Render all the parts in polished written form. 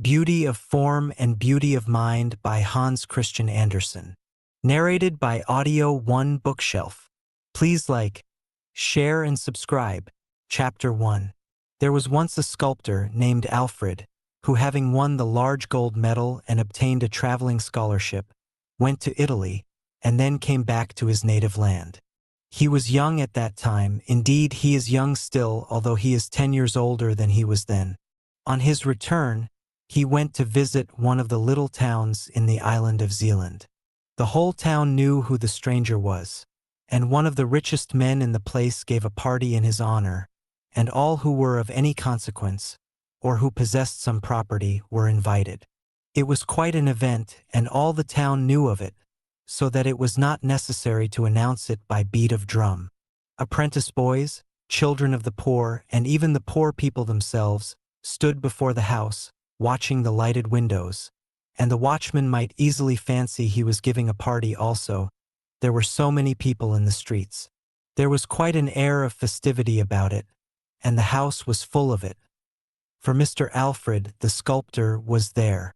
Beauty of Form and Beauty of Mind by Hans Christian Andersen. Narrated by Audio One Bookshelf. Please like, share, and subscribe. Chapter 1. There was once a sculptor named Alfred, who, having won the large gold medal and obtained a traveling scholarship, went to Italy and then came back to his native land. He was young at that time. Indeed, he is young still, although he is 10 years older than he was then. On his return, he went to visit one of the little towns in the island of Zealand. The whole town knew who the stranger was, and one of the richest men in the place gave a party in his honor, and all who were of any consequence, or who possessed some property, were invited. It was quite an event, and all the town knew of it, so that it was not necessary to announce it by beat of drum. Apprentice boys, children of the poor, and even the poor people themselves, stood before the house, watching the lighted windows, and the watchman might easily fancy he was giving a party also. There were so many people in the streets. There was quite an air of festivity about it, and the house was full of it. For Mr. Alfred, the sculptor, was there.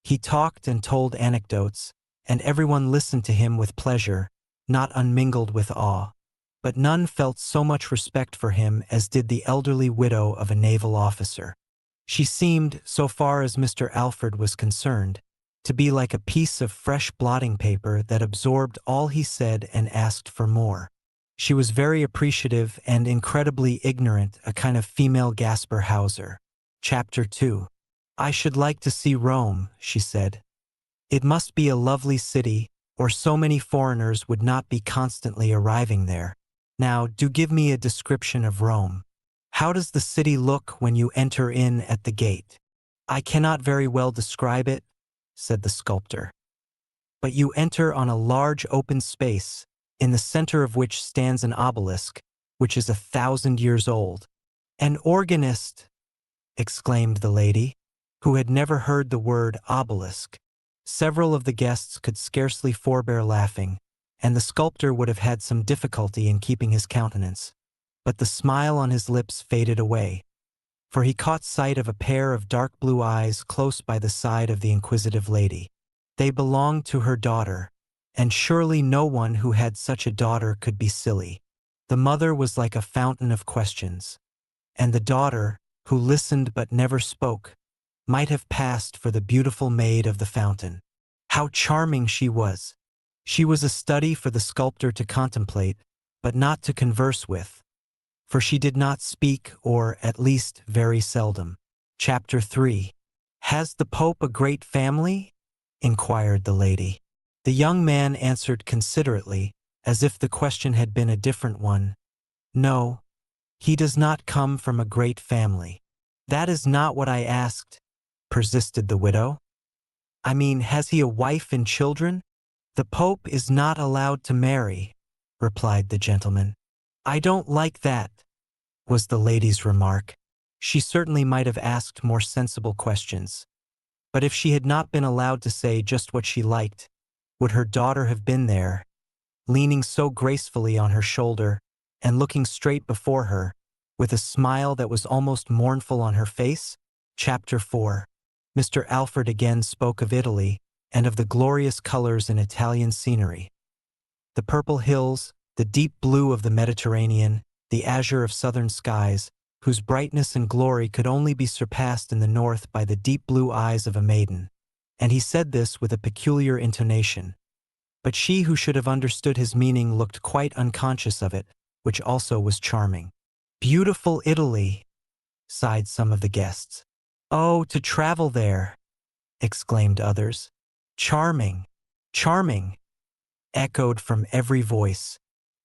He talked and told anecdotes, and everyone listened to him with pleasure, not unmingled with awe. But none felt so much respect for him as did the elderly widow of a naval officer. She seemed, so far as Mr. Alfred was concerned, to be like a piece of fresh blotting paper that absorbed all he said and asked for more. She was very appreciative and incredibly ignorant, a kind of female Gasper Hauser. Chapter 2. I should like to see Rome, she said. It must be a lovely city, or so many foreigners would not be constantly arriving there. Now, do give me a description of Rome. How does the city look when you enter in at the gate? I cannot very well describe it, said the sculptor. But you enter on a large open space, in the center of which stands an obelisk, which is 1,000 years old. An organist, exclaimed the lady, who had never heard the word obelisk. Several of the guests could scarcely forbear laughing, and the sculptor would have had some difficulty in keeping his countenance. But the smile on his lips faded away, for he caught sight of a pair of dark blue eyes close by the side of the inquisitive lady. They belonged to her daughter, and surely no one who had such a daughter could be silly. The mother was like a fountain of questions, and the daughter, who listened but never spoke, might have passed for the beautiful maid of the fountain. How charming she was! She was a study for the sculptor to contemplate, but not to converse with, for she did not speak, or at least very seldom. Chapter 3. Has the Pope a great family? Inquired the lady. The young man answered considerately, as if the question had been a different one. No, he does not come from a great family. That is not what I asked, persisted the widow. I mean, has he a wife and children? The Pope is not allowed to marry, replied the gentleman. I don't like that, was the lady's remark. She certainly might have asked more sensible questions. But if she had not been allowed to say just what she liked, would her daughter have been there, leaning so gracefully on her shoulder and looking straight before her, with a smile that was almost mournful on her face? Chapter 4. Mr. Alfred again spoke of Italy and of the glorious colors in Italian scenery. The purple hills, the deep blue of the Mediterranean, the azure of southern skies, whose brightness and glory could only be surpassed in the north by the deep blue eyes of a maiden. And he said this with a peculiar intonation. But she who should have understood his meaning looked quite unconscious of it, which also was charming. Beautiful Italy, sighed some of the guests. Oh, to travel there, exclaimed others. Charming, charming, echoed from every voice.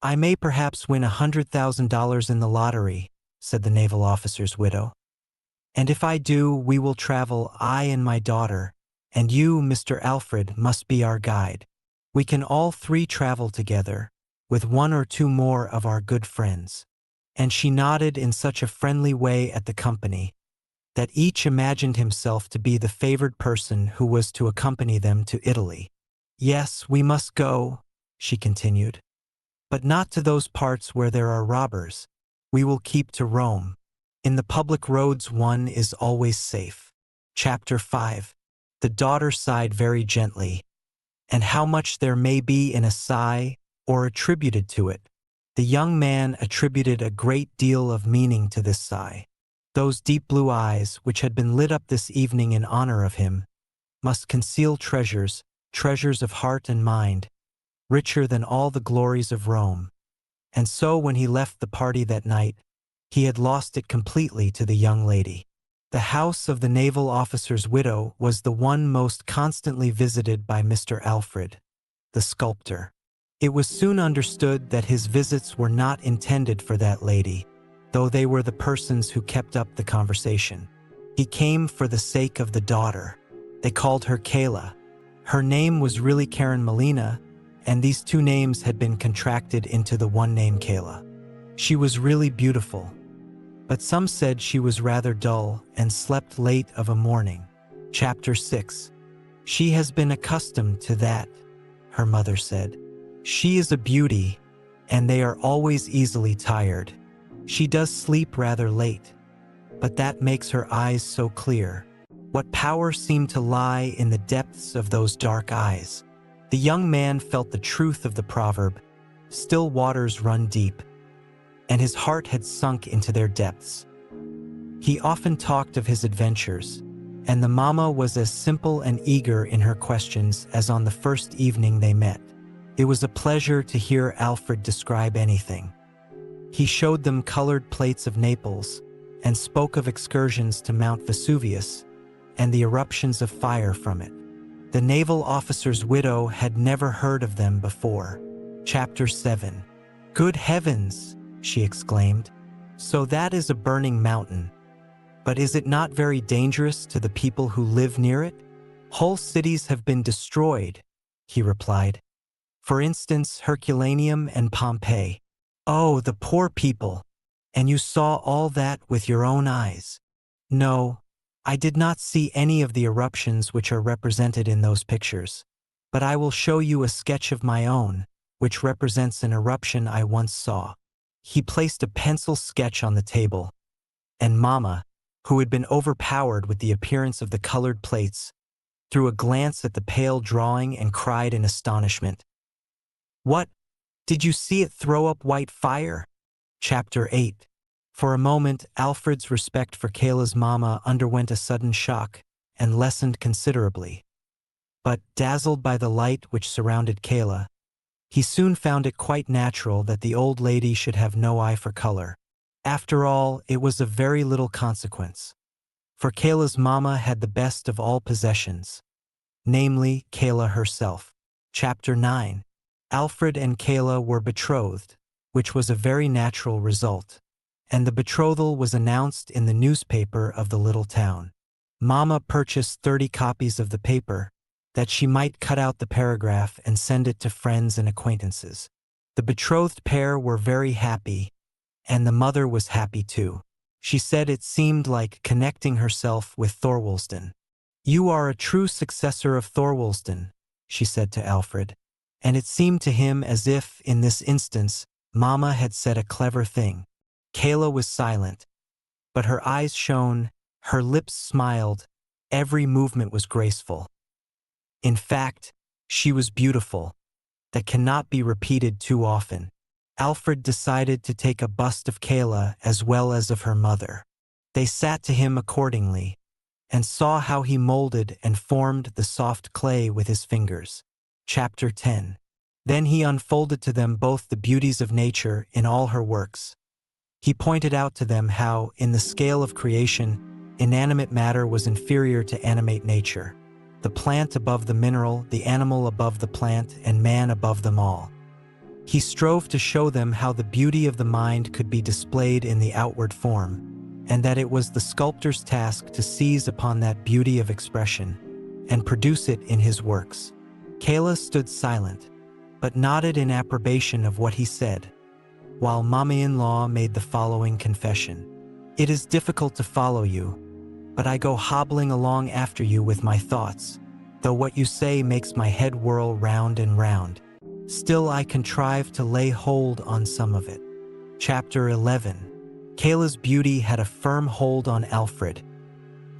I may perhaps win $100,000 in the lottery, said the naval officer's widow. And if I do, we will travel, I and my daughter, and you, Mr. Alfred, must be our guide. We can all three travel together, with one or two more of our good friends. And she nodded in such a friendly way at the company, that each imagined himself to be the favored person who was to accompany them to Italy. Yes, we must go, she continued, but not to those parts where there are robbers. We will keep to Rome. In the public roads one is always safe. Chapter 5. The daughter sighed very gently, and how much there may be in a sigh or attributed to it. The young man attributed a great deal of meaning to this sigh. Those deep blue eyes, which had been lit up this evening in honor of him, must conceal treasures, treasures of heart and mind, richer than all the glories of Rome. And so when he left the party that night, he had lost it completely to the young lady. The house of the naval officer's widow was the one most constantly visited by Mr. Alfred, the sculptor. It was soon understood that his visits were not intended for that lady, though they were the persons who kept up the conversation. He came for the sake of the daughter. They called her Kayla. Her name was really Karen Melina, and these two names had been contracted into the one name Kayla. She was really beautiful, but some said she was rather dull and slept late of a morning. Chapter 6. She has been accustomed to that, her mother said. She is a beauty, and they are always easily tired. She does sleep rather late, but that makes her eyes so clear. What power seemed to lie in the depths of those dark eyes? The young man felt the truth of the proverb, "Still waters run deep," and his heart had sunk into their depths. He often talked of his adventures, and the mama was as simple and eager in her questions as on the first evening they met. It was a pleasure to hear Alfred describe anything. He showed them colored plates of Naples and spoke of excursions to Mount Vesuvius and the eruptions of fire from it. The naval officer's widow had never heard of them before. Chapter 7. "Good heavens!" she exclaimed. "So that is a burning mountain. But is it not very dangerous to the people who live near it?" "Whole cities have been destroyed," he replied. "For instance, Herculaneum and Pompeii." "Oh, the poor people! And you saw all that with your own eyes?" "No, I did not see any of the eruptions which are represented in those pictures. But I will show you a sketch of my own, which represents an eruption I once saw." He placed a pencil sketch on the table, and Mama, who had been overpowered with the appearance of the colored plates, threw a glance at the pale drawing and cried in astonishment, "What? Did you see it throw up white fire?" Chapter 8. For a moment, Alfred's respect for Kayla's mama underwent a sudden shock and lessened considerably. But, dazzled by the light which surrounded Kayla, he soon found it quite natural that the old lady should have no eye for color. After all, it was of very little consequence, for Kayla's mama had the best of all possessions, namely Kayla herself. Chapter 9. Alfred and Kayla were betrothed, which was a very natural result, and the betrothal was announced in the newspaper of the little town. Mama purchased 30 copies of the paper, that she might cut out the paragraph and send it to friends and acquaintances. The betrothed pair were very happy, and the mother was happy too. She said it seemed like connecting herself with Thorwaldsen. "You are a true successor of Thorwaldsen," she said to Alfred, and it seemed to him as if, in this instance, Mama had said a clever thing. Kayla was silent, but her eyes shone, her lips smiled, every movement was graceful. In fact, she was beautiful. That cannot be repeated too often. Alfred decided to take a bust of Kayla as well as of her mother. They sat to him accordingly, and saw how he molded and formed the soft clay with his fingers. Chapter 10. Then he unfolded to them both the beauties of nature in all her works. He pointed out to them how, in the scale of creation, inanimate matter was inferior to animate nature, the plant above the mineral, the animal above the plant, and man above them all. He strove to show them how the beauty of the mind could be displayed in the outward form, and that it was the sculptor's task to seize upon that beauty of expression and produce it in his works. Kayla stood silent, but nodded in approbation of what he said, while Mommy-in-law made the following confession. "It is difficult to follow you, but I go hobbling along after you with my thoughts, though what you say makes my head whirl round and round. Still I contrive to lay hold on some of it." Chapter 11. Kayla's beauty had a firm hold on Alfred.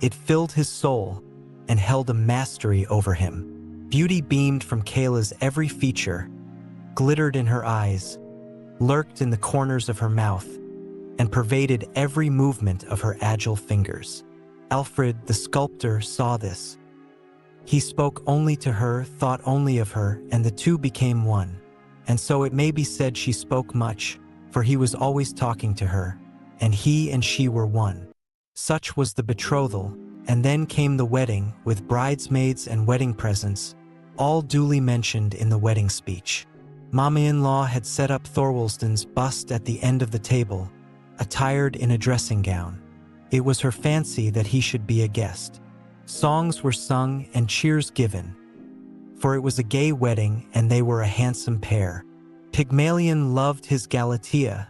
It filled his soul and held a mastery over him. Beauty beamed from Kayla's every feature, glittered in her eyes, lurked in the corners of her mouth, and pervaded every movement of her agile fingers. Alfred, the sculptor, saw this. He spoke only to her, thought only of her, and the two became one. And so it may be said she spoke much, for he was always talking to her, and he and she were one. Such was the betrothal, and then came the wedding, with bridesmaids and wedding presents, all duly mentioned in the wedding speech. Mama-in-law had set up Thorwaldsen's bust at the end of the table, attired in a dressing gown. It was her fancy that he should be a guest. Songs were sung and cheers given, for it was a gay wedding and they were a handsome pair. Pygmalion loved his Galatea,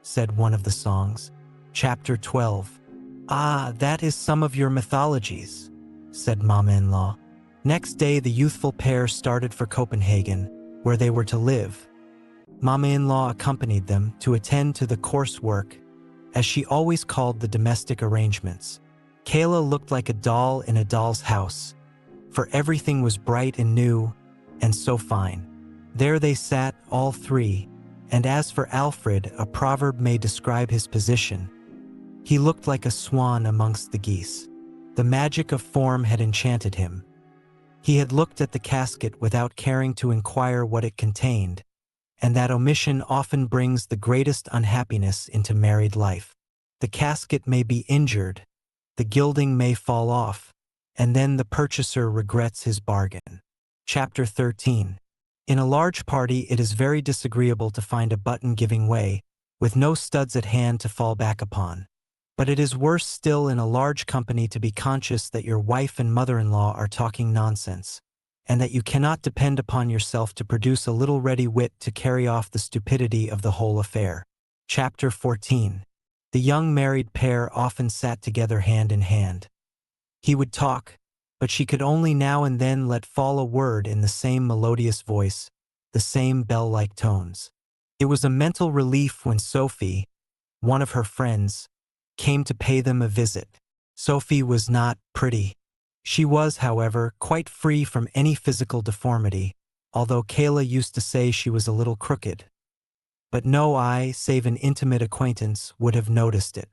said one of the songs. Chapter 12. Ah, that is some of your mythologies, said Mama-in-law. Next day the youthful pair started for Copenhagen, where they were to live. Mama-in-law accompanied them to attend to the coarse work, as she always called the domestic arrangements. Kayla looked like a doll in a doll's house, for everything was bright and new, and so fine. There they sat, all three, and as for Alfred, a proverb may describe his position. He looked like a swan amongst the geese. The magic of form had enchanted him. He had looked at the casket without caring to inquire what it contained, and that omission often brings the greatest unhappiness into married life. The casket may be injured, the gilding may fall off, and then the purchaser regrets his bargain. Chapter 13. In a large party, it is very disagreeable to find a button giving way, with no studs at hand to fall back upon. But it is worse still in a large company to be conscious that your wife and mother-in-law are talking nonsense, and that you cannot depend upon yourself to produce a little ready wit to carry off the stupidity of the whole affair. Chapter 14. The young married pair often sat together hand in hand. He would talk, but she could only now and then let fall a word in the same melodious voice, the same bell-like tones. It was a mental relief when Sophie, one of her friends, came to pay them a visit. Sophie was not pretty. She was, however, quite free from any physical deformity, although Kayla used to say she was a little crooked. But no eye, save an intimate acquaintance, would have noticed it.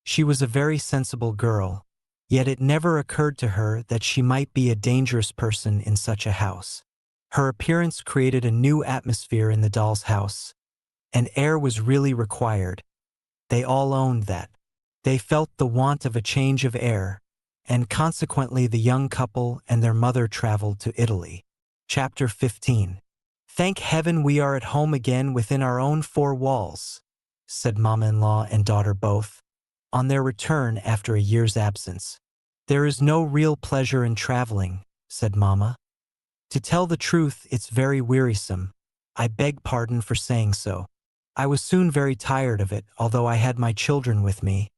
She was a very sensible girl, yet it never occurred to her that she might be a dangerous person in such a house. Her appearance created a new atmosphere in the doll's house, and air was really required. They all owned that. They felt the want of a change of air, and consequently the young couple and their mother traveled to Italy. Chapter 15. Thank heaven we are at home again within our own four walls, said Mama-in-law and daughter both, on their return after a year's absence. There is no real pleasure in traveling, said Mama. To tell the truth, it's very wearisome. I beg pardon for saying so. I was soon very tired of it, although I had my children with me.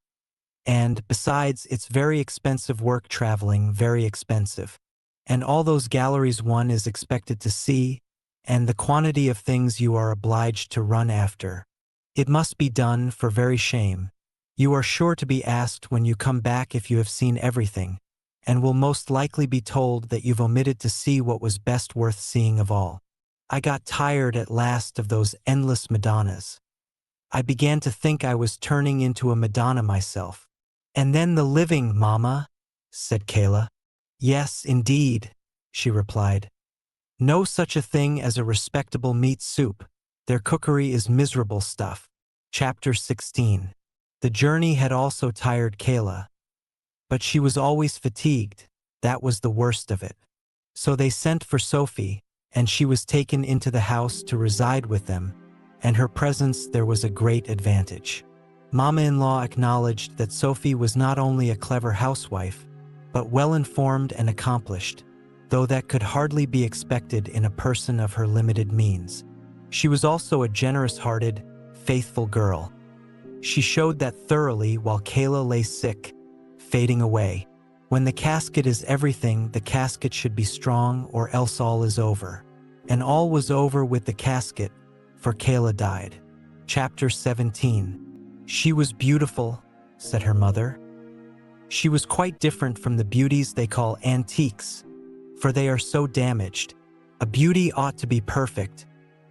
And, besides, it's very expensive work traveling, very expensive. And all those galleries one is expected to see, and the quantity of things you are obliged to run after. It must be done, for very shame. You are sure to be asked when you come back if you have seen everything, and will most likely be told that you've omitted to see what was best worth seeing of all. I got tired at last of those endless Madonnas. I began to think I was turning into a Madonna myself. And then the living, Mama, said Kayla. Yes, indeed, she replied. No such a thing as a respectable meat soup. Their cookery is miserable stuff. Chapter 16. The journey had also tired Kayla, but she was always fatigued. That was the worst of it. So they sent for Sophie, and she was taken into the house to reside with them, and her presence there was a great advantage. Mama-in-law acknowledged that Sophie was not only a clever housewife, but well-informed and accomplished, though that could hardly be expected in a person of her limited means. She was also a generous-hearted, faithful girl. She showed that thoroughly while Kayla lay sick, fading away. When the casket is everything, the casket should be strong, or else all is over. And all was over with the casket, for Kayla died. Chapter 17. She was beautiful, said her mother. She was quite different from the beauties they call antiques, for they are so damaged. A beauty ought to be perfect,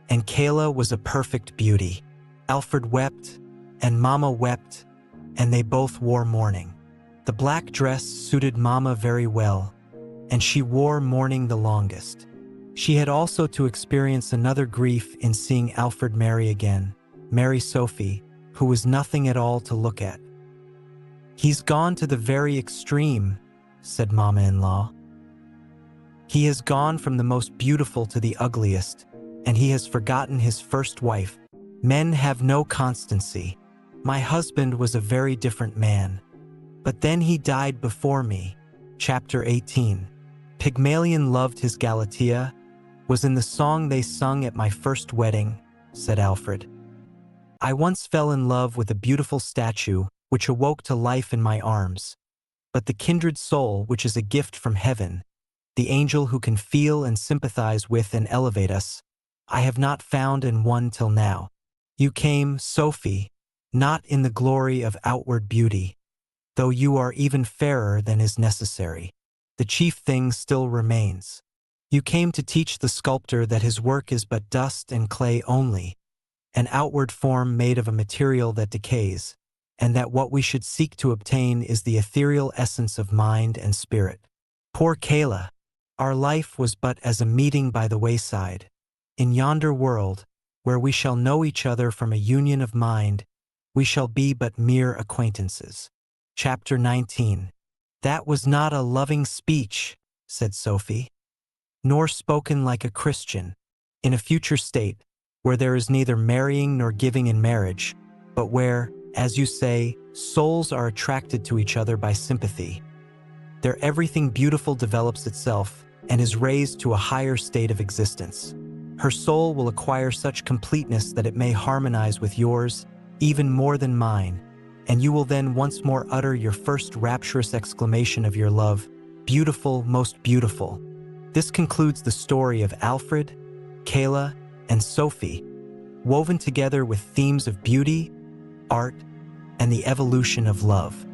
and Kayla was a perfect beauty. Alfred wept, and Mama wept, and they both wore mourning. The black dress suited Mama very well, and she wore mourning the longest. She had also to experience another grief in seeing Alfred marry Sophie, who was nothing at all to look at. "He's gone to the very extreme," said Mama-in-law. "He has gone from the most beautiful to the ugliest, and he has forgotten his first wife. Men have no constancy. My husband was a very different man. But then he died before me." Chapter 18. "Pygmalion loved his Galatea, was in the song they sung at my first wedding," said Alfred. "I once fell in love with a beautiful statue which awoke to life in my arms. But the kindred soul, which is a gift from heaven, the angel who can feel and sympathize with and elevate us, I have not found and won till now. You came, Sophie, not in the glory of outward beauty, though you are even fairer than is necessary. The chief thing still remains. You came to teach the sculptor that his work is but dust and clay only, an outward form made of a material that decays, and that what we should seek to obtain is the ethereal essence of mind and spirit. Poor Kayla, our life was but as a meeting by the wayside. In yonder world, where we shall know each other from a union of mind, we shall be but mere acquaintances." Chapter 19. "That was not a loving speech," said Sophie, "nor spoken like a Christian. In a future state, where there is neither marrying nor giving in marriage, but where, as you say, souls are attracted to each other by sympathy, there everything beautiful develops itself and is raised to a higher state of existence. Her soul will acquire such completeness that it may harmonize with yours, even more than mine, and you will then once more utter your first rapturous exclamation of your love, 'Beautiful, most beautiful.'" This concludes the story of Alfred, Kayla, and Sophie, woven together with themes of beauty, art, and the evolution of love.